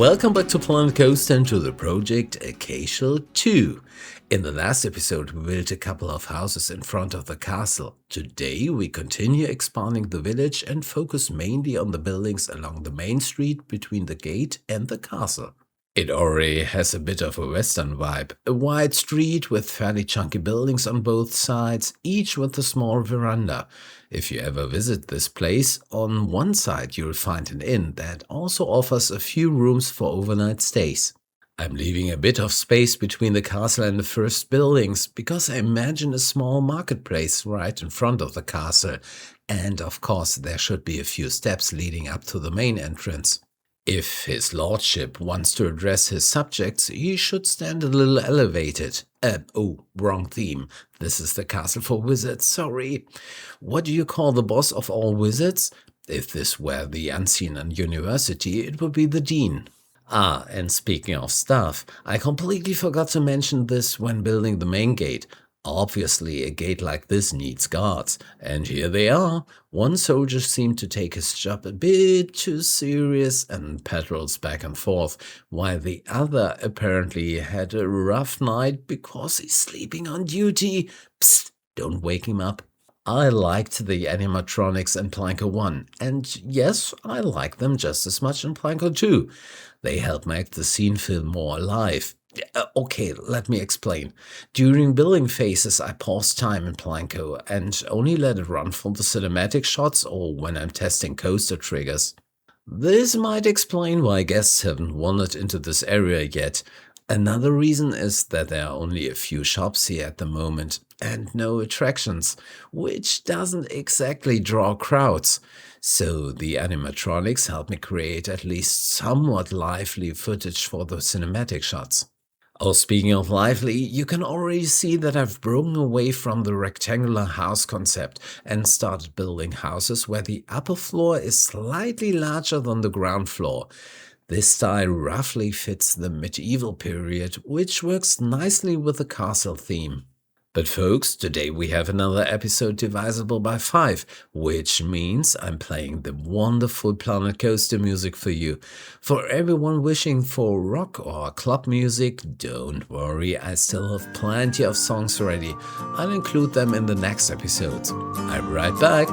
Welcome back to Planet Coast and to the project Acacial 2. In the last episode we built a couple of houses in front of the castle. Today we continue expanding the village and focus mainly on the buildings along the main street between the gate and the castle. It already has a bit of a western vibe, a wide street with fairly chunky buildings on both sides, each with a small veranda. If you ever visit this place, on one side you'll find an inn that also offers a few rooms for overnight stays. I'm leaving a bit of space between the castle and the first buildings because I imagine a small marketplace right in front of the castle, and of course there should be a few steps leading up to the main entrance. If his lordship wants to address his subjects, he should stand a little elevated. Wrong theme. This is the castle for wizards, sorry. What do you call the boss of all wizards? If this were the Unseen University, it would be the dean. And speaking of staff, I completely forgot to mention this when building the main gate. Obviously, a gate like this needs guards, and here they are. One soldier seemed to take his job a bit too serious and patrols back and forth, while the other apparently had a rough night because he's sleeping on duty. Psst, don't wake him up. I liked the animatronics in Planker 1, and yes, I like them just as much in Planker 2. They help make the scene feel more alive. Okay, let me explain. During building phases, I pause time in Planko and only let it run for the cinematic shots or when I'm testing coaster triggers. This might explain why guests haven't wandered into this area yet. Another reason is that there are only a few shops here at the moment and no attractions, which doesn't exactly draw crowds. So the animatronics help me create at least somewhat lively footage for the cinematic shots. Oh, speaking of lively, you can already see that I've broken away from the rectangular house concept and started building houses where the upper floor is slightly larger than the ground floor. This style roughly fits the medieval period, which works nicely with the castle theme. But folks, today we have another episode divisible by 5, which means I'm playing the wonderful Planet Coaster music for you. For everyone wishing for rock or club music, don't worry, I still have plenty of songs ready. I'll include them in the next episodes. I'm right back.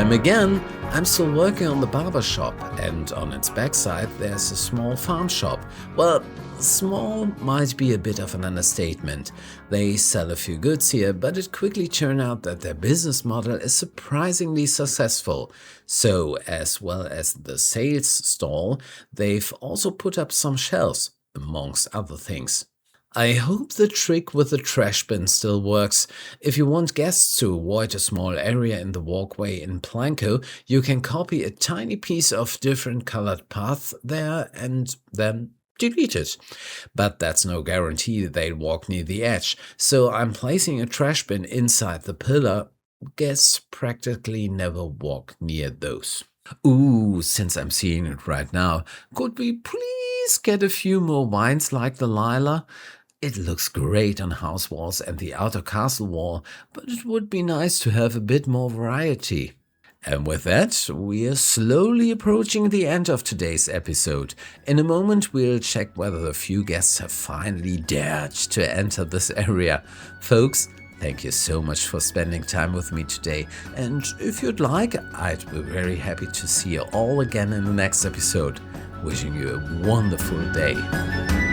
Then again, I'm still working on the barber shop, and on its backside there's a small farm shop. Well, small might be a bit of an understatement. They sell a few goods here, but it quickly turned out that their business model is surprisingly successful. So, as well as the sales stall, they've also put up some shelves, amongst other things. I hope the trick with the trash bin still works. If you want guests to avoid a small area in the walkway in Planko, you can copy a tiny piece of different colored path there and then delete it. But that's no guarantee they'll walk near the edge, so I'm placing a trash bin inside the pillar. Guests practically never walk near those. Ooh, since I'm seeing it right now, could we please get a few more wines like the Lila? It looks great on house walls and the outer castle wall, but it would be nice to have a bit more variety. And with that, we are slowly approaching the end of today's episode. In a moment, we'll check whether the few guests have finally dared to enter this area. Folks, thank you so much for spending time with me today. And if you'd like, I'd be very happy to see you all again in the next episode. Wishing you a wonderful day.